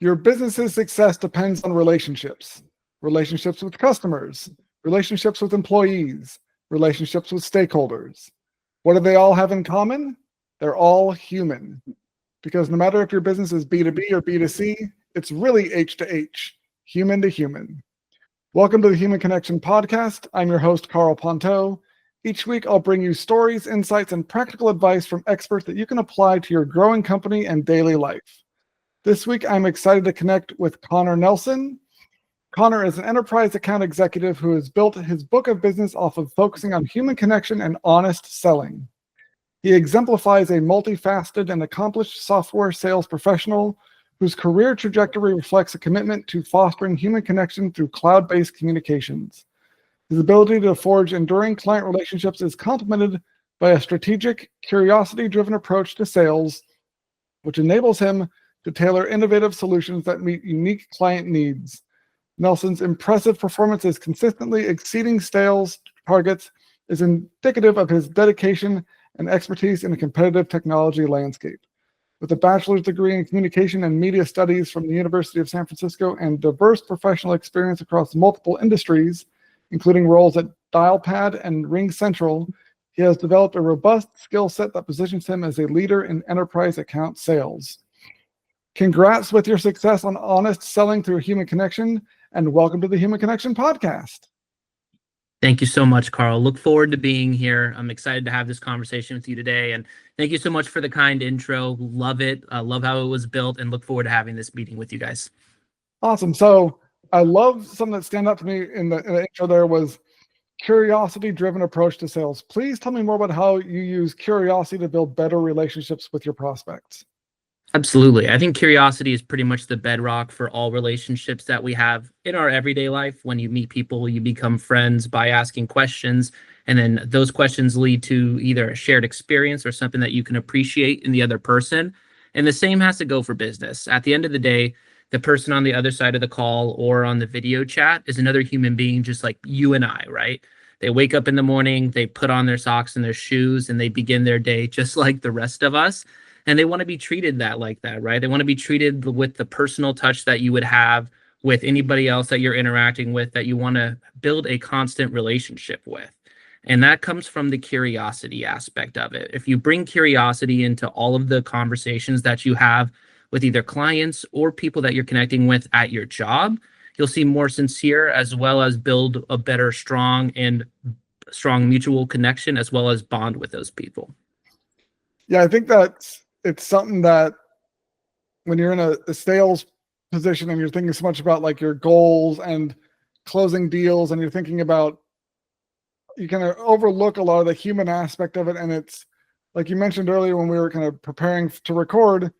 Your business's success depends on relationships. Relationships with customers, relationships with employees, relationships with stakeholders. What do they all have in common? They're all human. Because no matter if your business is B2B or B2C, it's really H to H, human to human. Welcome to the Human Connection Podcast. I'm your host, Karl Pontau. Each week, I'll bring you stories, insights, and practical advice from experts that you can apply to your growing company and daily life. This week, I'm excited to connect with Connor Nelson. Connor is an enterprise account executive who has built his book of business off of focusing on human connection and honest selling. He exemplifies a multifaceted and accomplished software sales professional whose career trajectory reflects a commitment to fostering human connection through cloud-based communications. His ability to forge enduring client relationships is complemented by a strategic, curiosity-driven approach to sales, which enables him to tailor innovative solutions that meet unique client needs. Nelson's impressive performance is consistently exceeding sales targets is indicative of his dedication and expertise in a competitive technology landscape. With a bachelor's degree in communication and media studies from the University of San Francisco and diverse professional experience across multiple industries, including roles at Dialpad and Ring Central, he has developed a robust skill set that positions him as a leader in enterprise account sales. Congrats with your success on honest selling through human connection, and welcome to the Human Connection Podcast. Thank you so much, Karl. Look forward to being here. I'm excited to have this conversation with you today. And thank you so much for the kind intro. Love it. Love how it was built and look forward to having this meeting with you guys. Awesome. So I love something that stand out to me in the intro there was curiosity-driven approach to sales. Please tell me more about how you use curiosity to build better relationships with your prospects. Absolutely. I think curiosity is pretty much the bedrock for all relationships that we have in our everyday life. When you meet people, you become friends by asking questions, and then those questions lead to either a shared experience or something that you can appreciate in the other person. And the same has to go for business. At the end of the day, the person on the other side of the call or on the video chat is another human being just like you and I, right? They wake up in the morning, they put on their socks and their shoes, and they begin their day just like the rest of us. And they want to be treated like that, right? They want to be treated with the personal touch that you would have with anybody else that you're interacting with, that you want to build a constant relationship with. And that comes from the curiosity aspect of it. If you bring curiosity into all of the conversations that you have with either clients or people that you're connecting with at your job, you'll see more sincere, as well as build a better, strong mutual connection, as well as bond with those people. Yeah, I think it's something that when you're in a sales position and you're thinking so much about like your goals and closing deals, and you're thinking about, you kind of overlook a lot of the human aspect of it. And it's like you mentioned earlier when we were kind of preparing to record,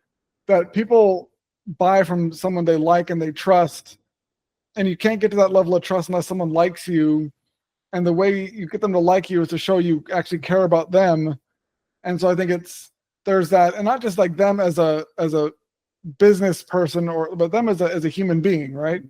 that people buy from someone they like and they trust, and you can't get to that level of trust unless someone likes you. And the way you get them to like you is to show you actually care about them. And so I think there's that, and not just like them as a business person, but them as a human being, right?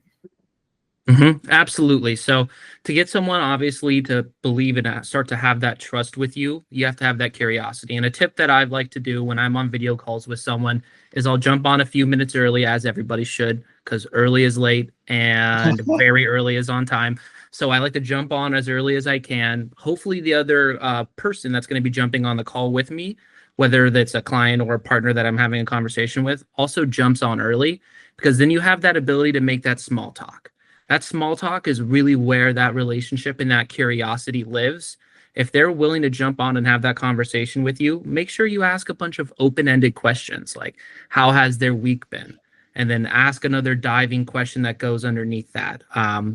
Mm-hmm. Absolutely. So to get someone obviously to believe and start to have that trust with you, you have to have that curiosity. And a tip that I'd like to do when I'm on video calls with someone is I'll jump on a few minutes early, as everybody should, because early is late and very early is on time. So I like to jump on as early as I can. Hopefully the other person that's going to be jumping on the call with me, whether that's a client or a partner that I'm having a conversation with, also jumps on early, because then you have that ability to make that small talk. That small talk is really where that relationship and that curiosity lives. If they're willing to jump on and have that conversation with you, make sure you ask a bunch of open-ended questions like, how has their week been? And then ask another diving question that goes underneath that.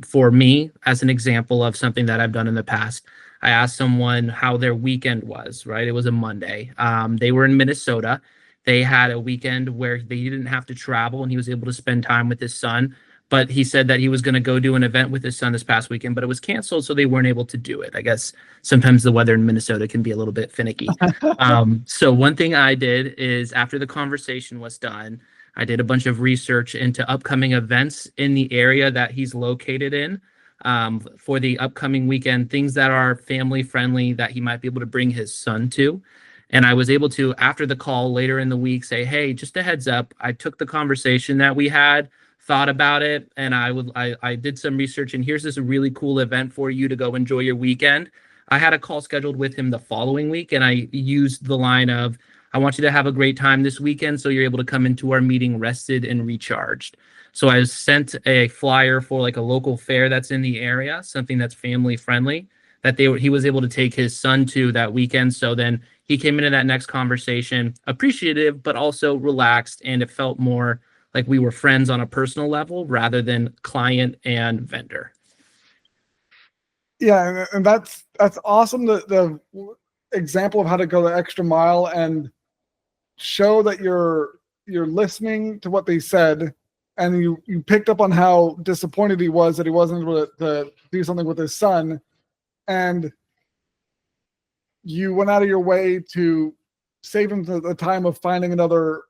For me, as an example of something that I've done in the past, I asked someone how their weekend was, right? It was a Monday. They were in Minnesota. They had a weekend where they didn't have to travel, and he was able to spend time with his son. But he said that he was going to go do an event with his son this past weekend, but it was canceled, so they weren't able to do it. I guess sometimes the weather in Minnesota can be a little bit finicky. So one thing I did is, after the conversation was done, I did a bunch of research into upcoming events in the area that he's located in for the upcoming weekend, things that are family friendly that he might be able to bring his son to. And I was able to, after the call later in the week, say, hey, just a heads up, I took the conversation that we had, thought about it, and I did some research, and here's this really cool event for you to go enjoy your weekend. I had a call scheduled with him the following week, and I used the line of, I want you to have a great time this weekend so you're able to come into our meeting rested and recharged. So I sent a flyer for like a local fair that's in the area, something that's family friendly, that he was able to take his son to that weekend. So then he came into that next conversation appreciative, but also relaxed, and it felt more like we were friends on a personal level rather than client and vendor. Yeah, and that's awesome. The example of how to go the extra mile and show that you're listening to what they said, and you picked up on how disappointed he was that he wasn't able to do something with his son, and you went out of your way to save him the time of finding another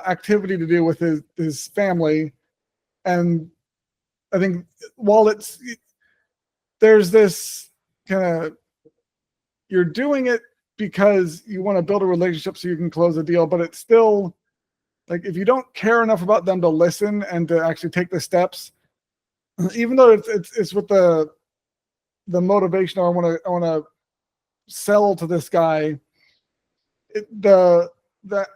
activity to do with his family. And I think while there's this kind of, you're doing it because you want to build a relationship so you can close a deal, but it's still like, if you don't care enough about them to listen and to actually take the steps, even though it's with the motivation, I want to sell to this guy, the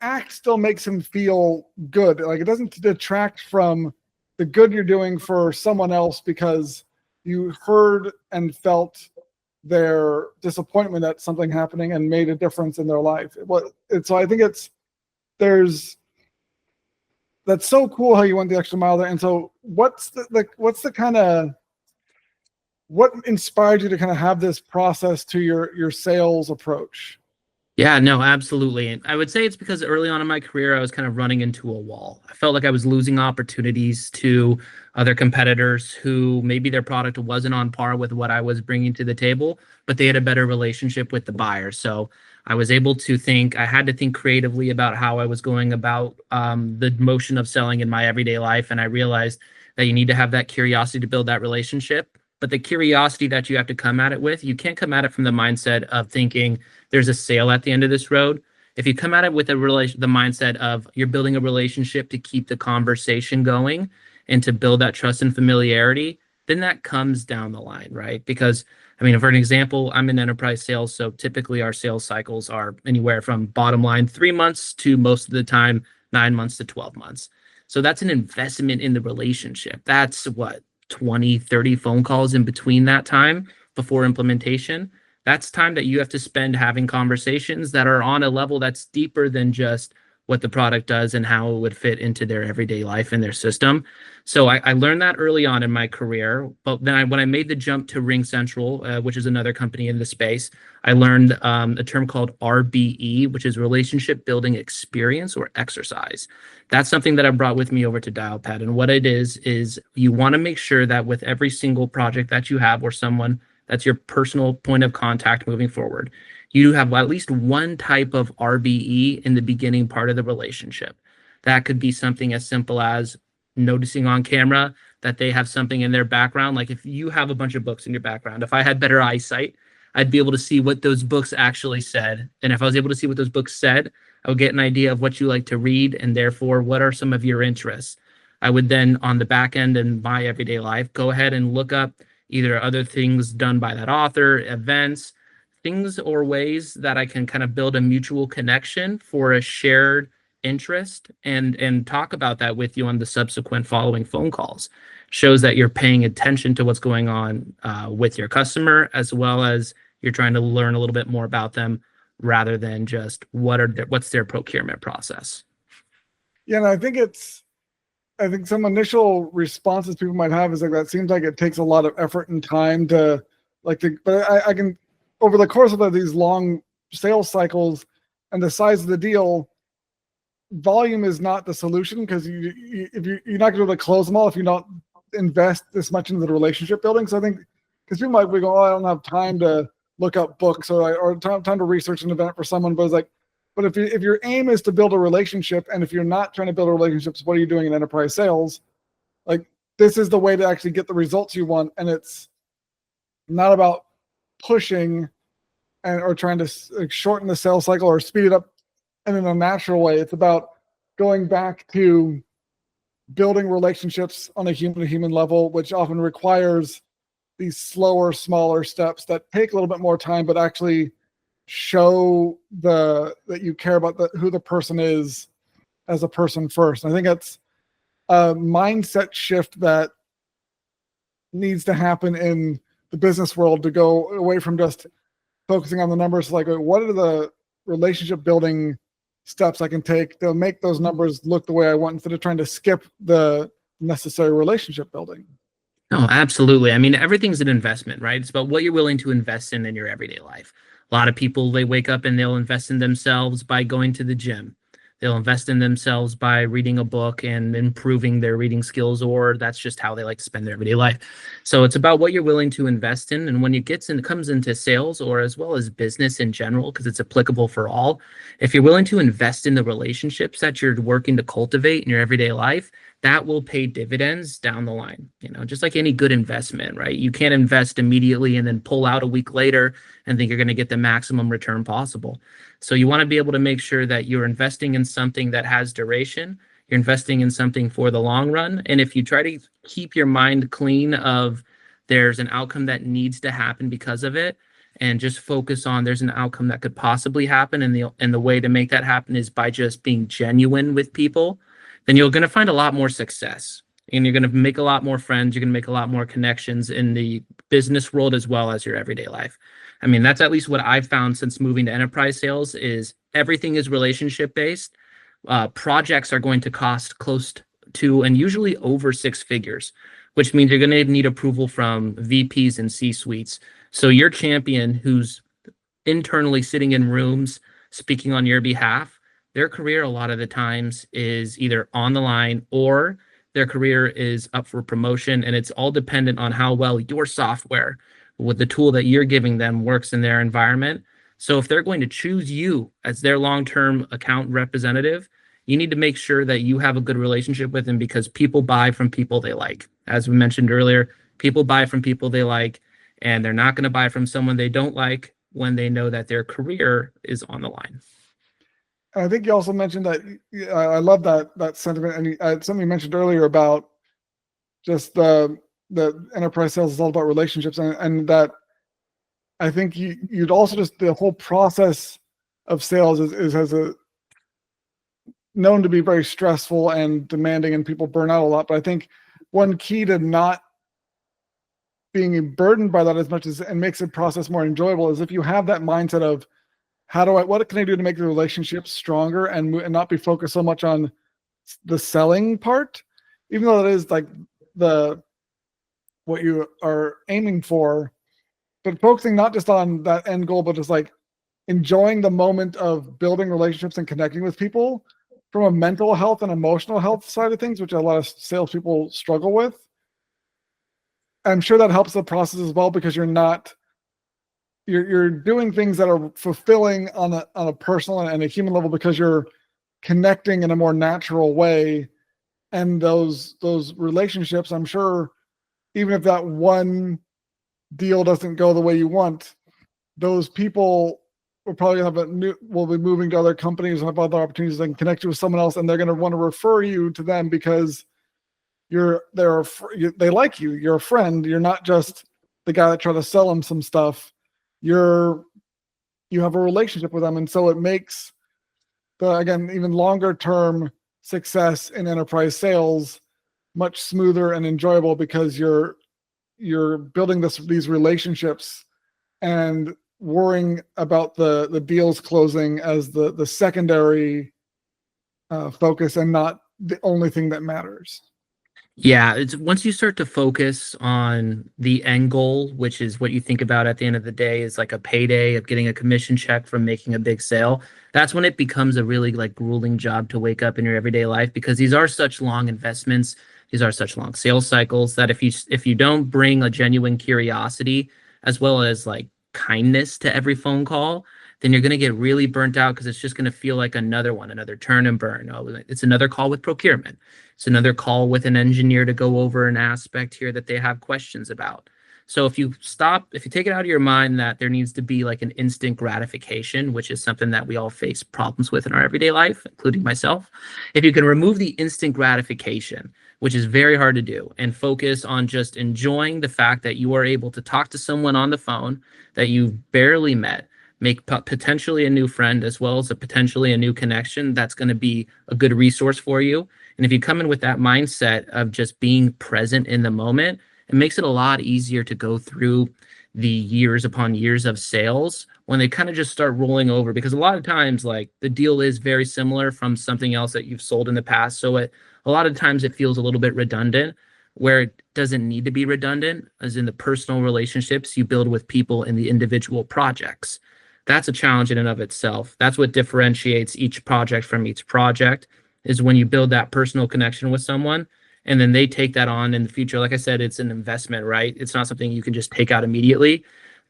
act still makes him feel good. Like, it doesn't detract from the good you're doing for someone else because you heard and felt their disappointment at something happening and made a difference in their life. So I think that's so cool how you went the extra mile there. And so what's the kind of, what inspired you to kind of have this process to your sales approach? Yeah, no, absolutely. And I would say it's because early on in my career, I was kind of running into a wall. I felt like I was losing opportunities to other competitors who maybe their product wasn't on par with what I was bringing to the table, but they had a better relationship with the buyer. So I was able to I had to think creatively about how I was going about the motion of selling in my everyday life. And I realized that you need to have that curiosity to build that relationship. But the curiosity that you have to come at it with, you can't come at it from the mindset of thinking there's a sale at the end of this road. If you come at it with the mindset of you're building a relationship to keep the conversation going and to build that trust and familiarity, then that comes down the line, right? Because, I mean, for an example, I'm in enterprise sales, so typically our sales cycles are anywhere from bottom line 3 months to most of the time 9 months to 12 months. So that's an investment in the relationship. That's what, 20, 30 phone calls in between that time before implementation. That's time that you have to spend having conversations that are on a level that's deeper than just what the product does and how it would fit into their everyday life and their system. So I learned that early on in my career. But then when I made the jump to Ring Central, which is another company in the space, I learned a term called RBE, which is Relationship Building Experience or Exercise. That's something that I brought with me over to Dialpad. And what it is you want to make sure that with every single project that you have or someone that's your personal point of contact moving forward, you have at least one type of RBE in the beginning part of the relationship. That could be something as simple as noticing on camera that they have something in their background. Like if you have a bunch of books in your background, if I had better eyesight, I'd be able to see what those books actually said. And if I was able to see what those books said, I would get an idea of what you like to read and therefore what are some of your interests. I would then on the back end in my everyday life, go ahead and look up either other things done by that author, events, things or ways that I can kind of build a mutual connection for a shared interest and talk about that with you on the subsequent following phone calls. Shows that you're paying attention to what's going on with your customer, as well as you're trying to learn a little bit more about them rather than just what's their procurement process. Yeah, and I think some initial responses people might have is like, that seems like it takes a lot of effort and time but I can, over the course of these long sales cycles and the size of the deal, volume is not the solution, because if you're not going to be able to close them all if you don't invest this much into the relationship building. So I think, because people might be going, oh, I don't have time to look up books or time to research an event for someone, but it's like, but if your aim is to build a relationship, and if you're not trying to build a relationship, what are you doing in enterprise sales? Like, this is the way to actually get the results you want, and it's not about pushing or trying to shorten the sales cycle or speed it up in a natural way. It's about going back to building relationships on a human-to-human level, which often requires these slower, smaller steps that take a little bit more time, but actually show that you care about who the person is as a person first. And I think that's a mindset shift that needs to happen in the business world, to go away from just focusing on the numbers. Like, what are the relationship building steps I can take to make those numbers look the way I want, instead of trying to skip the necessary relationship building? No, absolutely. I mean, everything's an investment, right? It's about what you're willing to invest in your everyday life. A lot of people, they wake up and they'll invest in themselves by going to the gym. They'll invest in themselves by reading a book and improving their reading skills, or that's just how they like to spend their everyday life. So it's about what you're willing to invest in. And when it comes into sales, or as well as business in general, because it's applicable for all, if you're willing to invest in the relationships that you're working to cultivate in your everyday life, that will pay dividends down the line. Just like any good investment, right? You can't invest immediately and then pull out a week later and think you're going to get the maximum return possible. So you want to be able to make sure that you're investing in something that has duration. You're investing in something for the long run. And if you try to keep your mind clean of there's an outcome that needs to happen because of it, and just focus on there's an outcome that could possibly happen, and the way to make that happen is by just being genuine with people, then you're going to find a lot more success, and you're going to make a lot more friends. You're going to make a lot more connections in the business world as well as your everyday life. I mean, that's at least what I've found since moving to enterprise sales, is everything is relationship based. Projects are going to cost close to and usually over 6 figures, which means you're going to need approval from VPs and C-suites. So your champion, who's internally sitting in rooms speaking on your behalf, their career a lot of the times is either on the line, or their career is up for promotion, and it's all dependent on how well your software with the tool that you're giving them works in their environment. So if they're going to choose you as their long-term account representative, you need to make sure that you have a good relationship with them, because people buy from people they like. As we mentioned earlier, people buy from people they like, and they're not going to buy from someone they don't like when they know that their career is on the line. I think you also mentioned that, I love that sentiment, and something you mentioned earlier about just the enterprise sales is all about relationships, and that I think you'd also just, the whole process of sales has a known to be very stressful and demanding, and people burn out a lot. But I think one key to not being burdened by that as much as, and makes the process more enjoyable, is if you have that mindset of, what can I do to make the relationship stronger, and not be focused so much on the selling part, even though it is like what you are aiming for, but focusing not just on that end goal, but just like enjoying the moment of building relationships and connecting with people from a mental health and emotional health side of things, which a lot of salespeople struggle with. I'm sure that helps the process as well, because you're doing things that are fulfilling on a personal and a human level, because you're connecting in a more natural way. And those relationships, I'm sure, even if that one deal doesn't go the way you want, those people will probably will be moving to other companies and have other opportunities that can connect you with someone else, and they're going to want to refer you to them because they like you. You're a friend. You're not just the guy that tried to sell them some stuff. You have a relationship with them, and so it makes again, even longer term success in enterprise sales much smoother and enjoyable, because you're building these relationships and worrying about the deals closing as the secondary focus, and not the only thing that matters. Yeah, it's once you start to focus on the end goal, which is what you think about at the end of the day, is like a payday of getting a commission check from making a big sale. That's when it becomes a really like grueling job to wake up in your everyday life, because these are such long investments. These are such long sales cycles that if you don't bring a genuine curiosity as well as like kindness to every phone call, then you're going to get really burnt out, because it's just going to feel like another turn and burn. Oh, it's another call with procurement. It's another call with an engineer to go over an aspect here that they have questions about. So if you take it out of your mind that there needs to be like an instant gratification, which is something that we all face problems with in our everyday life, including myself, if you can remove the instant gratification, which is very hard to do, and focus on just enjoying the fact that you are able to talk to someone on the phone that you've barely met, make potentially a new friend as well as potentially a new connection, that's going to be a good resource for you. And if you come in with that mindset of just being present in the moment, it makes it a lot easier to go through the years upon years of sales when they kind of just start rolling over, because a lot of times like the deal is very similar from something else that you've sold in the past. So a lot of times it feels a little bit redundant, where it doesn't need to be redundant, as in the personal relationships you build with people in the individual projects. That's a challenge in and of itself. That's what differentiates each project from each project, is when you build that personal connection with someone and then they take that on in the future. Like I said, it's an investment, right? It's not something you can just take out immediately.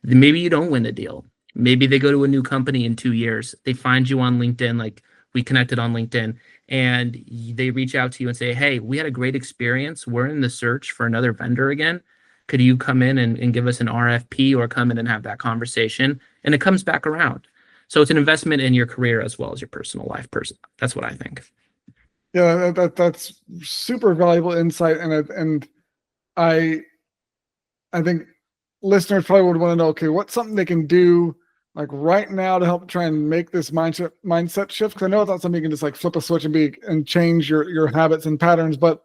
Maybe you don't win the deal. Maybe they go to a new company in 2 years. They find you on LinkedIn, like we connected on LinkedIn, and they reach out to you and say, hey, we had a great experience. We're in the search for another vendor again. Could you come in and give us an RFP, or come in and have that conversation? And it comes back around. So it's an investment in your career as well as your personal life. That's what I think. Yeah, that's super valuable insight, and I think listeners probably would want to know, okay, what's something they can do like right now to help try and make this mindset shift? Because I know it's not something you can just like flip a switch and change your habits and patterns, but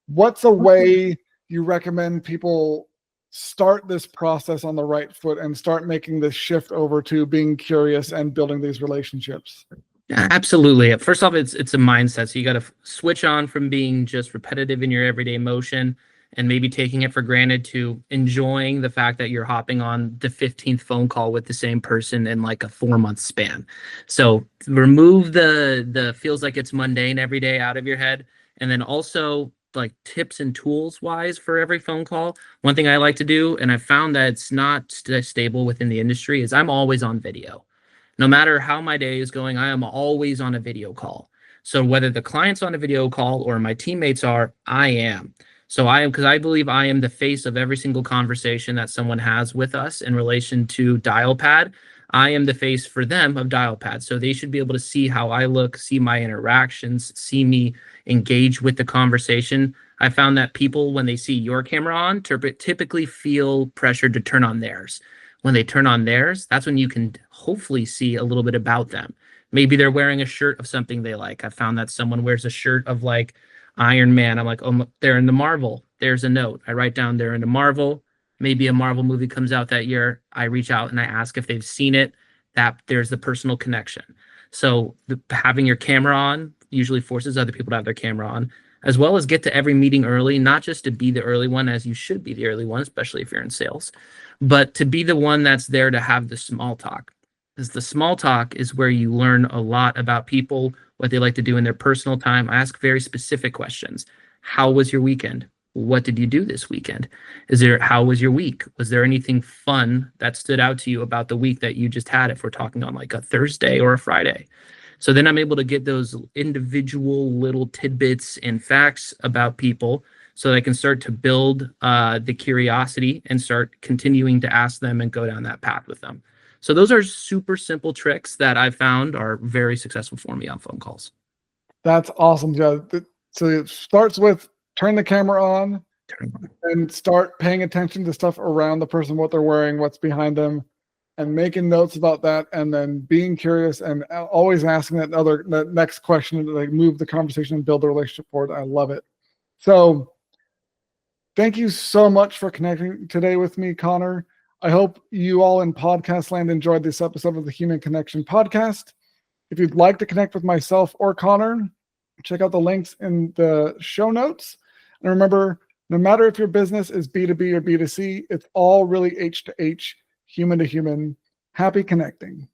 what's a way you recommend people start this process on the right foot and start making this shift over to being curious and building these relationships? Yeah, absolutely. First off, it's a mindset. So you got to switch on from being just repetitive in your everyday motion and maybe taking it for granted to enjoying the fact that you're hopping on the 15th phone call with the same person in like a 4-month span. So remove the feels like it's mundane every day out of your head. And then also like tips and tools wise for every phone call. One thing I like to do, and I found that it's not stable within the industry, is I'm always on video. No matter how my day is going, I am always on a video call. So whether the client's on a video call or my teammates are, I am. So I am, because I believe I am the face of every single conversation that someone has with us in relation to Dialpad. I am the face for them of Dialpad. So they should be able to see how I look, see my interactions, see me engage with the conversation. I found that people, when they see your camera on, typically feel pressured to turn on theirs. When they turn on theirs, that's when you can hopefully see a little bit about them. Maybe they're wearing a shirt of something they like. I found that someone wears a shirt of like Iron Man. I'm like, oh, they're into Marvel. There's a note. I write down they're into Marvel. Maybe a Marvel movie comes out that year. I reach out and I ask if they've seen it. That there's the personal connection. So having your camera on usually forces other people to have their camera on, as well as get to every meeting early, not just to be the early one, as you should be the early one, especially if you're in sales, but to be the one that's there to have the small talk. Because the small talk is where you learn a lot about people, what they like to do in their personal time. I ask very specific questions. How was your weekend? What did you do this weekend? How was your week? Was there anything fun that stood out to you about the week that you just had, if we're talking on like a Thursday or a Friday? So then I'm able to get those individual little tidbits and facts about people so that I can start to build the curiosity and start continuing to ask them and go down that path with them. So those are super simple tricks that I found are very successful for me on phone calls. That's awesome, Joe. So it starts with turn the camera on and start paying attention to stuff around the person, what they're wearing, what's behind them, and making notes about that, and then being curious and always asking that next question to like move the conversation and build the relationship forward. I love it. So thank you so much for connecting today with me, Connor. I hope you all in podcast land enjoyed this episode of the Human Connection podcast. If you'd like to connect with myself or Connor, check out the links in the show notes. And remember, no matter if your business is B2B or B2C, it's all really H to H, human to human. Happy connecting.